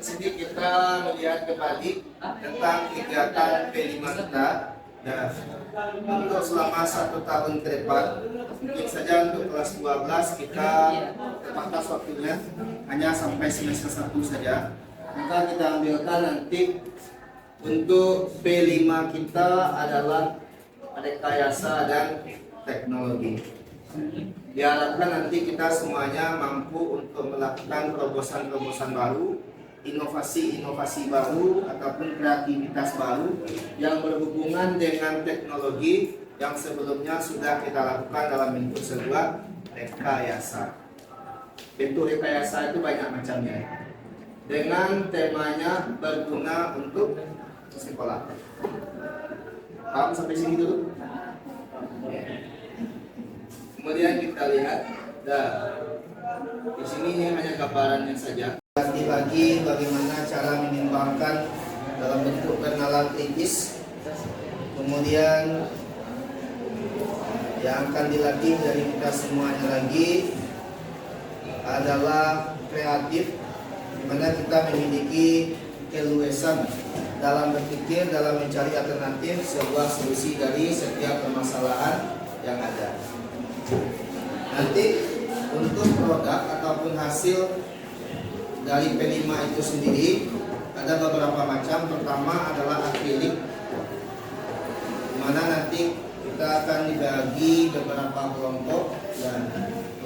Di sini kita melihat kembali tentang kegiatan P5 kita. Nah, untuk selama 1 tahun ke depan, mungkin saja untuk kelas 12 kita terbatas waktunya hanya sampai semester 1 saja. Maka kita ambilkan nanti untuk P5 kita adalah rekayasa dan teknologi. Diharapkan nanti kita semuanya mampu untuk melakukan terobosan-terobosan baru, inovasi-inovasi baru ataupun kreativitas baru yang berhubungan dengan teknologi yang sebelumnya sudah kita lakukan dalam bentuk sebuah rekayasa. Bentuk rekayasa itu banyak macamnya, dengan temanya berguna untuk sekolah. Paham sampai sini dulu? Kemudian kita lihat, di sini ini hanya gambarannya saja. Dibagi bagaimana cara menimbangkan dalam bentuk perkenalan kritis. Kemudian yang akan dilatih dari kita semuanya lagi adalah kreatif, di mana kita memiliki keluasan dalam berpikir, dalam mencari alternatif sebuah solusi dari setiap permasalahan yang ada. Nanti untuk produk ataupun hasil dari P5 itu sendiri ada beberapa macam. Pertama adalah akrilik, di mana nanti kita akan dibagi beberapa kelompok dan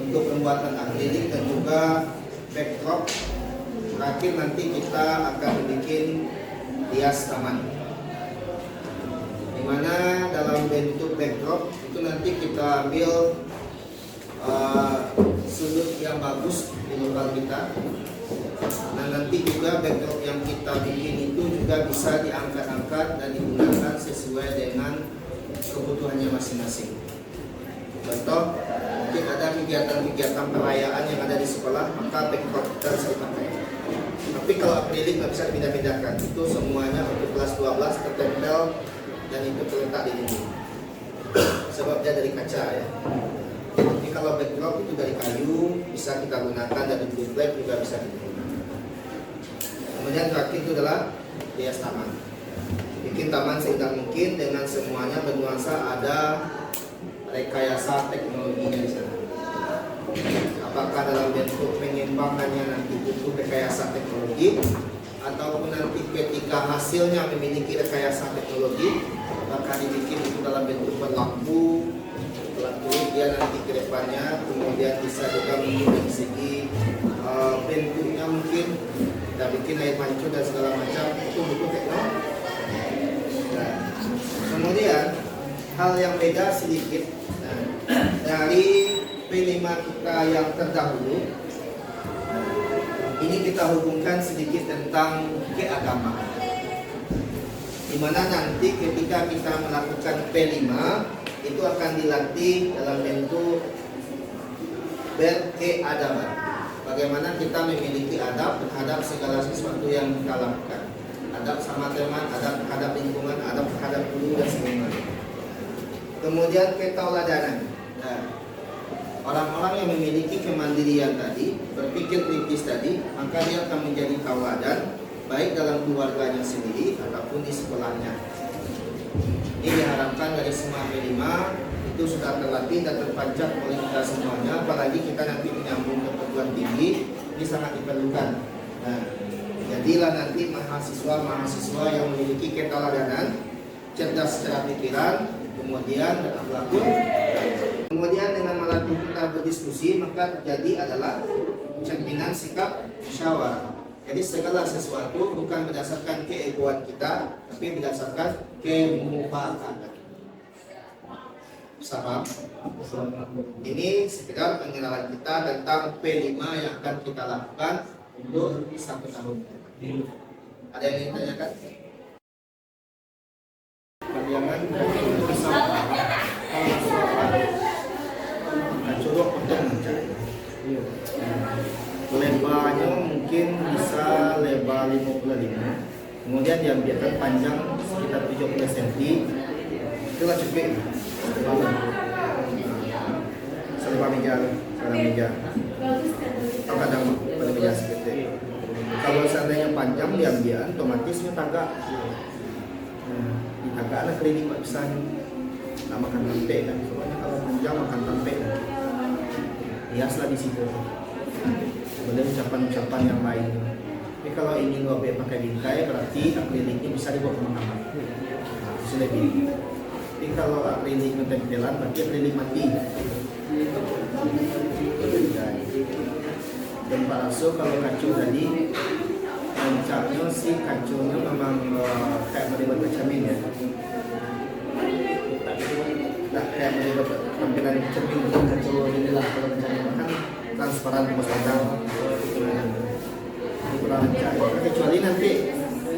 untuk pembuatan akrilik dan juga backdrop. Terakhir nanti kita akan bikin hias taman, di mana dalam bentuk backdrop itu nanti kita ambil sudut yang bagus di lokal kita. Nah, nanti juga backdrop yang kita bikin itu juga bisa diangkat-angkat dan digunakan sesuai dengan kebutuhannya masing-masing. Contoh, mungkin ada kegiatan-kegiatan perayaan yang ada di sekolah, maka backdrop kita bisa dipakai. Tapi kalau akrilik nggak bisa pindah-pindahkan, itu semuanya untuk kelas 12 tertempel dan itu terletak di dinding. Sebab dia dari kaca ya. Jadi kalau backdrop itu dari kayu, bisa kita gunakan, dari triplek juga bisa kita gunakan. Kemudian terakhir itu adalah hias taman. Bikin taman seindah mungkin dengan semuanya bernuansa ada rekayasa teknologinya di sana. Apakah dalam bentuk pengembangannya nanti butuh rekayasa teknologi, ataupun nanti ketika hasilnya memiliki rekayasa teknologi, maka dibikin itu dalam bentuk berlampu, dia nanti ke depannya. Kemudian bisa juga mungkin dari segi bentuknya mungkin kita bikin air mancur dan segala macam, itu butuh teknologi. Nah, kemudian hal yang beda sedikit dari P5 kita yang terdahulu, ini kita hubungkan sedikit tentang keagamaan, di mana nanti ketika kita melakukan P5 itu akan dilatih dalam bentuk berkeadaban. Bagaimana kita memiliki adab terhadap segala sesuatu yang kita lakukan. Adab sama teman, adab terhadap lingkungan, adab terhadap guru dan sebagainya. Kemudian ketauladanan. Nah, orang-orang yang memiliki kemandirian tadi, berpikir kritis tadi, maka dia akan menjadi tauladan baik dalam keluarganya sendiri ataupun di sekolahnya. Ini diharapkan dari semua P5 itu sudah terlatih dan terpancar oleh kita semuanya, apalagi kita nanti menyambung ke perguruan tinggi, ini sangat diperlukan. Nah, jadilah nanti mahasiswa-mahasiswa yang memiliki keteladanan, cerdas secara pikiran, kemudian berakhlakun. Kemudian dengan melatih kita berdiskusi, maka terjadi adalah cerminan sikap musyawarah. Jadi segala sesuatu bukan berdasarkan keegoan kita, tapi berdasarkan kemufakatan. Paham? Ini sekedar pengenalan kita tentang P5 yang akan kita lakukan untuk 1 tahun. Ada yang ingin ditanyakan? Jangan bisa colok untuk mencari. Lebarnya mungkin bisa lebar 55, kemudian diambilkan panjang sekitar 70 cm. Itulah cukup. Selebar meja. Atau kadang pada meja seperti. Kalau seandainya panjang memang diambil otomatisnya tagak. Nah, di tagak lah klinik Pak bisa tak makan tempe kan. Soalnya kalau panjang makan tempe kan. Hiaslah di situ. Boleh ucapan-ucapan yang lain. Tapi kalau ingin ngopi pakai bingkai berarti akriliknya bisa dibuat ke mahkamah. Nah, itu sudah gini. Tapi kalau akrilik tempelan berarti akrilik mati. Dan Pak Rasul kalau kacau tadi puncaknya sih kacaunya memang kayak melibat cermin ya. Tak kayak melibat tampilan cermin bukan kacau inilah kalau mencari makan transparan mas padang itu kurang mencari. Kecuali nanti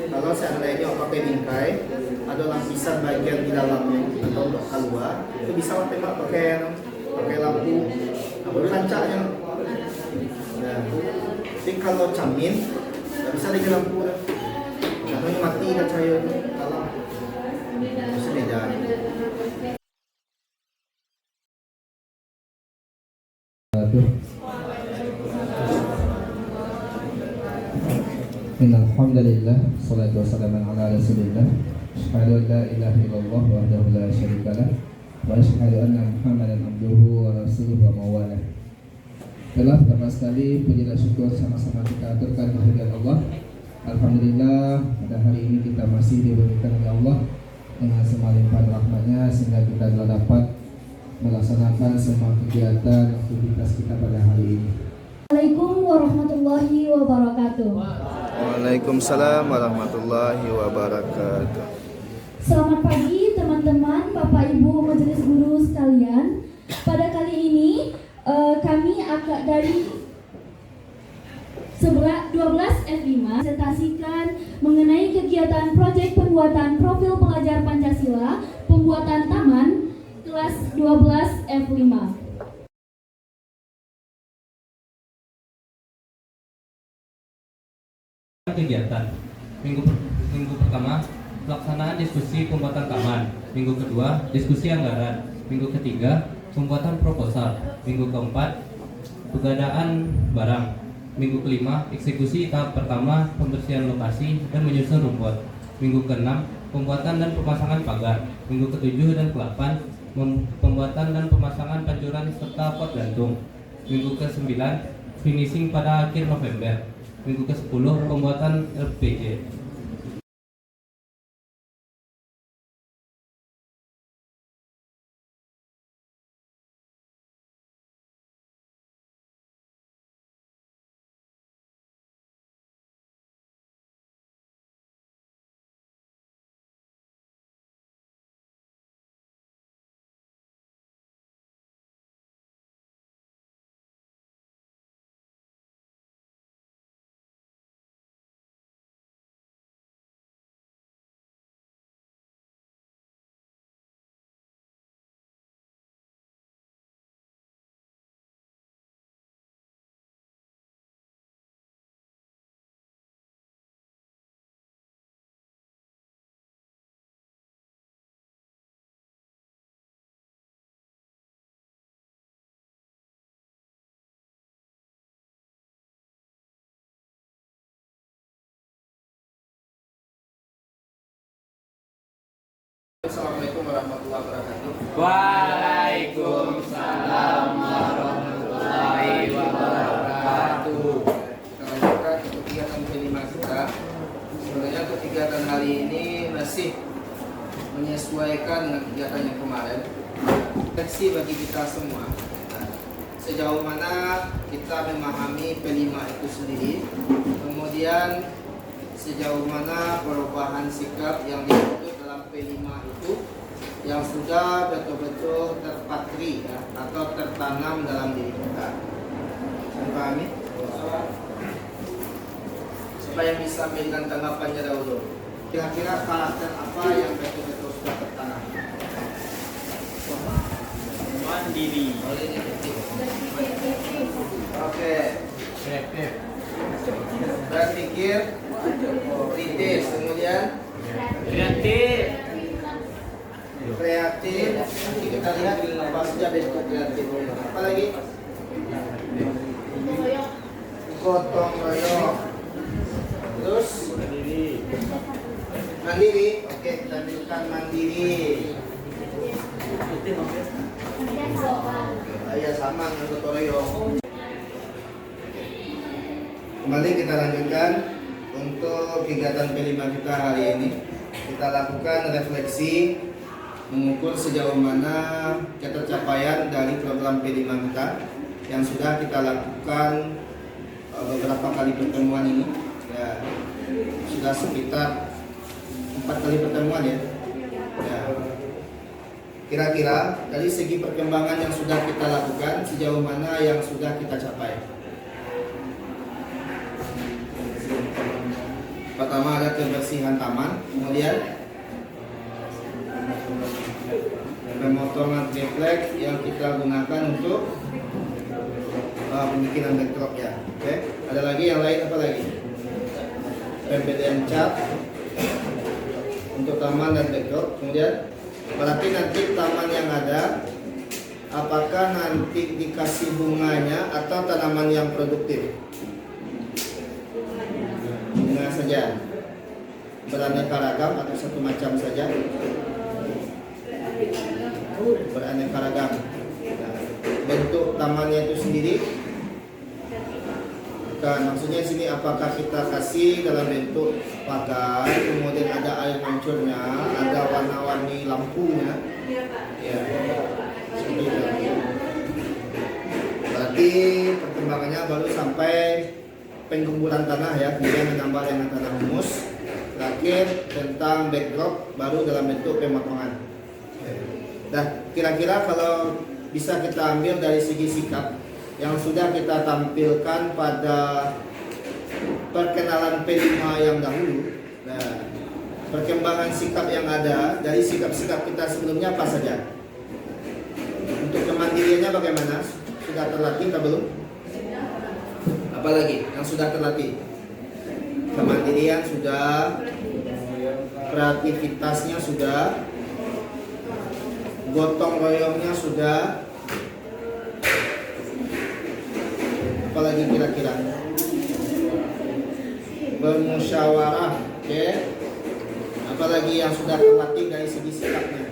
kalau seandainya pakai bingkai ada lapisan bagian di dalamnya atau untuk keluar itu bisa tembak pakai lampu. Nah, baru lancaknya. Nah, tapi kalau camin nggak bisa lagi lampu dah. Namanya mati kan cahaya itu dalam. Bisa beda. Innal hamdalillah salatu wassalamu ala rasulillah asyhadu an la ilaha illallah wahdahu la syarika lah wa asyhadu anna Muhammadan abduhu wa rasuluhu wa mawalah. Telah pertama sekali puji dan syukur sama-sama kita aturkan kehadirat Allah. Alhamdulillah pada hari ini kita masih diberikan oleh Allah dengan semua limpahan rahmatnya sehingga kita telah dapat melaksanakan semua kegiatan aktivitas kita pada hari ini. Assalamualaikum warahmatullahi wabarakatuh. Waalaikumsalam warahmatullahi wabarakatuh. Selamat pagi teman-teman, Bapak Ibu Majelis Guru sekalian. Pada kali ini kami akan dari 12 F5 presentasikan mengenai kegiatan proyek pembuatan profil pelajar Pancasila, pembuatan taman kelas 12 F5. Kegiatan minggu pertama pelaksanaan diskusi pembuatan taman, minggu kedua diskusi anggaran, minggu ketiga pembuatan proposal, minggu keempat pengadaan barang, minggu kelima eksekusi tahap pertama pembersihan lokasi dan menyusun rumput, minggu keenam pembuatan dan pemasangan pagar, minggu ketujuh dan ke-8 pembuatan dan pemasangan pancuran serta pot gantung, minggu ke-9 finishing pada akhir November. Minggu ke-10 pembuatan LPG. Assalamualaikum warahmatullahi wabarakatuh. Waalaikumsalam warahmatullahi wabarakatuh. Kita lanjutkan kegiatan kelima kita. Sebenarnya kegiatan hari ini masih menyesuaikan dengan kegiatan yang kemarin. Refleksi bagi kita semua. Nah, sejauh mana kita memahami P5 itu sendiri, kemudian sejauh mana perubahan sikap yang dibentuk dalam P5 itu yang sudah betul-betul terpatri ya, atau tertanam dalam diri kita. Saya pahami? Siapa yang bisa memberikan tanggapannya dahulu? Kira-kira karakter apa yang betul-betul sudah tertanam? Mandiri. Oke. Berpikir kritis, kemudian kreatif. Nanti kita lihat apa saja bentuk kreatif. Apa lagi? Gotong royong. Terus Mandiri, oke kita ambilkan mandiri. Ya sama dengan gotong royong. Kembali kita lanjutkan untuk kegiatan P5 kita hari ini. Kita lakukan refleksi mengukur sejauh mana ketercapaian dari program P5 kita yang sudah kita lakukan beberapa kali pertemuan ini. Ya, sudah sekitar 4 kali pertemuan ya. Kira-kira dari segi perkembangan yang sudah kita lakukan, sejauh mana yang sudah kita capai. Pertama ada kebersihan taman, kemudian pemotongan triplek yang kita gunakan untuk pembikinan backdrop ya. Oke, ada lagi yang lain apa lagi? PPDM cat untuk taman dan backdrop, kemudian berarti nanti taman yang ada apakah nanti dikasih bunganya atau tanaman yang produktif? Bunga saja, beraneka ragam atau satu macam saja? Beraneka ragam. Nah, bentuk tamannya itu sendiri kan maksudnya sini apakah kita kasih dalam bentuk pagar, kemudian ada air mancurnya, ada warna-warni lampunya, ya, seperti itu. Berarti perkembangannya baru sampai penggumburan tanah ya, kemudian menambah dengan tanah humus. Terakhir tentang backdrop baru dalam bentuk pemotongan. Nah, kira-kira kalau bisa kita ambil dari segi sikap yang sudah kita tampilkan pada perkenalan P5 yang dahulu. Nah, perkembangan sikap yang ada dari sikap-sikap kita sebelumnya apa saja? Untuk kemandiriannya bagaimana? Sudah terlatih atau belum? Apalagi yang sudah terlatih? Kemandirian sudah, kreativitasnya sudah, gotong royongnya sudah. Apalagi kira-kira bermusyawarah, oke. Apalagi yang sudah terlatih dari segi sikapnya,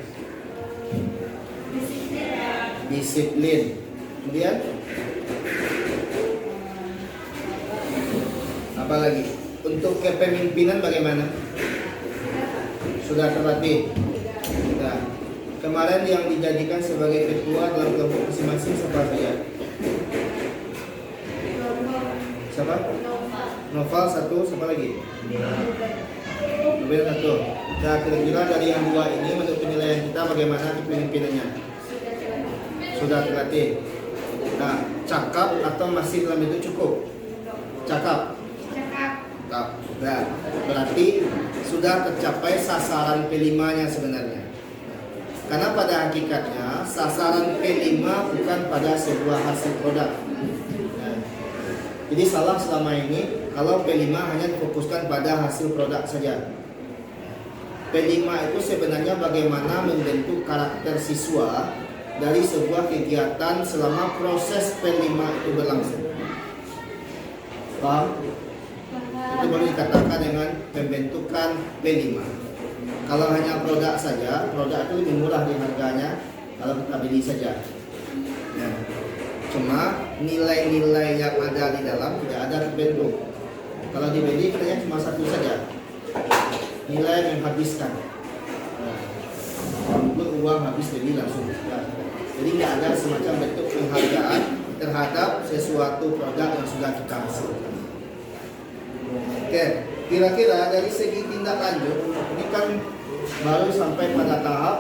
disiplin. Kemudian apalagi untuk kepemimpinan bagaimana? Sudah terlatih. Nah, kemarin yang dijadikan sebagai ketua dalam kelompok masing-masing siapa saja? Siapa? Noval satu, siapa lagi? Nobel satu. Nah, kira-kira dari yang dua ini menurut penilaian kita bagaimana kepemimpinannya? Sudah terlatih. Nah, cakap atau masih dalam bentuk cukup? Cakap. Nah, berarti sudah tercapai sasaran P5-nya sebenarnya. Karena pada hakikatnya sasaran P5 bukan pada sebuah hasil produk. Jadi salah selama ini kalau P5 hanya difokuskan pada hasil produk saja. P5 itu sebenarnya bagaimana membentuk karakter siswa dari sebuah kegiatan selama proses P5 itu berlangsung. Paham? Itu baru dikatakan dengan pembentukan P5. Kalau hanya produk saja, produk itu lebih murah di harganya kalau kita beli saja. Ya. Cuma nilai-nilai yang ada di dalam tidak ada terbentuk. Kalau dibeli katanya cuma satu saja. Nilai menghabiskan. Uang habis beli langsung. Jadi tidak ada semacam bentuk penghargaan terhadap sesuatu produk yang sudah kita hasilkan. Oke, kira-kira dari segi tindak lanjut ini kan baru sampai pada tahap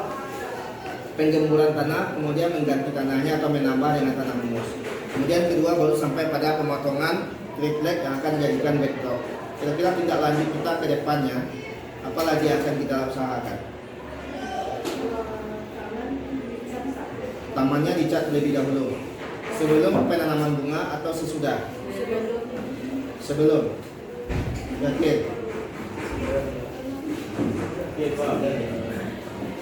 penggemburan tanah, kemudian mengganti tanahnya atau menambah dengan tanah humus. Kemudian kedua baru sampai pada pemotongan triplek yang akan dijadikan backdrop. Kira-kira tindak lanjut kita ke depannya, apalagi yang akan kita usahakan? Tamannya dicat lebih dahulu. Sebelum penanaman bunga atau sesudah? Sebelum. Yakin?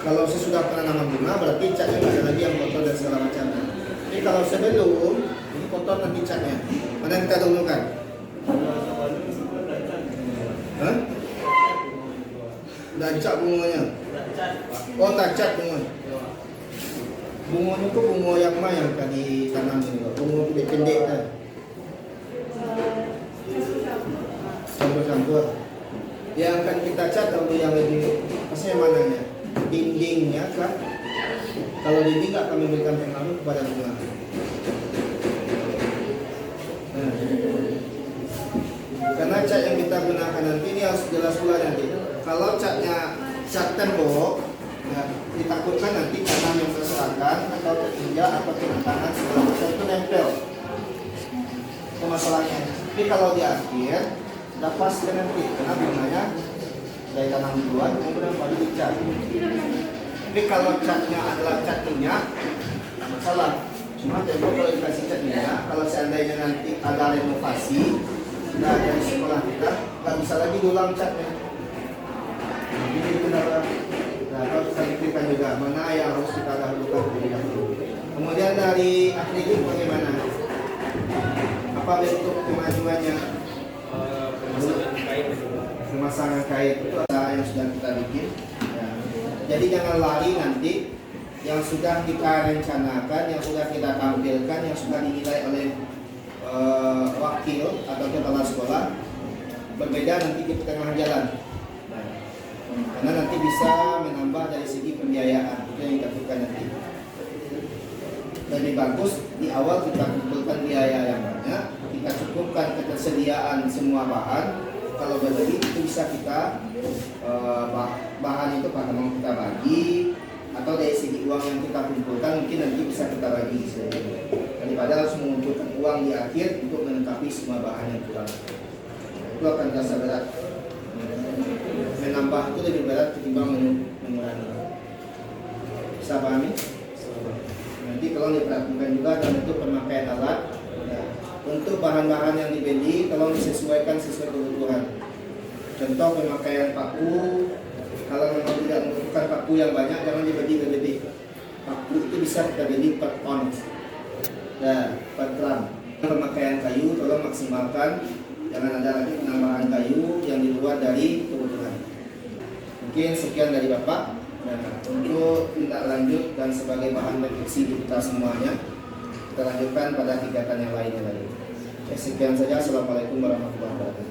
Kalau sesudah penanaman bunga berarti catnya nggak ada lagi yang kotor dan segala macamnya. Tapi kalau sebelum ini kotor nanti catnya. Mana yang kita dahulukan? Hah? Udah cat bunganya. Oh, tak cat bunga. Bunganya itu bunga yang mana yang tadi tanam ini? Bunga pendek-pendek kan? Campur-campur. Yang akan kita cat atau yang lebih maksudnya mananya? Dindingnya kan? Kalau dinding nggak akan memberikan pengaruh kepada bunga. Nah, karena cat yang kita gunakan nanti ini harus jelas pula nanti. Kalau catnya cat tembok, ya, ditakutkan nanti tanah yang berserakan atau terinjak atau kena tangan segala macam itu nempel. Itu masalahnya. Tapi kalau di akhir, sudah pas kan nanti karena bunganya dari tanam duluan, kemudian baru dicat. Tapi kalau catnya adalah cat minyak, tidak masalah. Cuma tembok kalau dikasih cat minyak, kalau seandainya nanti ada renovasi, nah dari sekolah kita nggak bisa lagi diulang catnya. Jadi itu harus kita pikirkan juga mana yang harus kita dahulukan terlebih dahulu. Kemudian dari akrilik bagaimana? Apa bentuk kemajuannya? Pemasangan kait itu ada yang sudah kita bikin. Ya. Jadi jangan lari nanti yang sudah kita rencanakan, yang sudah kita tampilkan, yang sudah dinilai oleh wakil atau kepala sekolah berbeda nanti di tengah jalan. Karena nanti bisa menambah dari segi pembiayaan itu yang kita lakukan nanti. Lebih bagus di awal kita kumpulkan biaya yang banyak, kita cukupkan ketersediaan semua bahan. Kalau berlebih itu bisa kita bahan itu pada mau kita bagi atau dari segi uang yang kita kumpulkan mungkin nanti bisa kita bagi daripada harus mengumpulkan uang di akhir untuk melengkapi semua bahan yang kurang. Itu akan terasa berat. Menambah itu lebih berat ketimbang mengurangi. Bisa pahami? Nanti kalau diperhatikan juga dalam bentuk pemakaian alat. Untuk bahan-bahan yang dibeli tolong disesuaikan sesuai kebutuhan. Contoh pemakaian paku, kalau memang tidak membutuhkan paku yang banyak jangan dibeli lebih. Paku itu bisa kita beli per ton, per gram. Pemakaian kayu tolong maksimalkan, jangan ada lagi penambahan kayu yang di luar dari kebutuhan. Mungkin sekian dari Bapak. Nah, untuk tindak lanjut dan sebagai bahan refleksi kita semuanya, kita lanjutkan pada kegiatan yang lainnya lagi. Sekian saja. Assalamualaikum warahmatullahi wabarakatuh.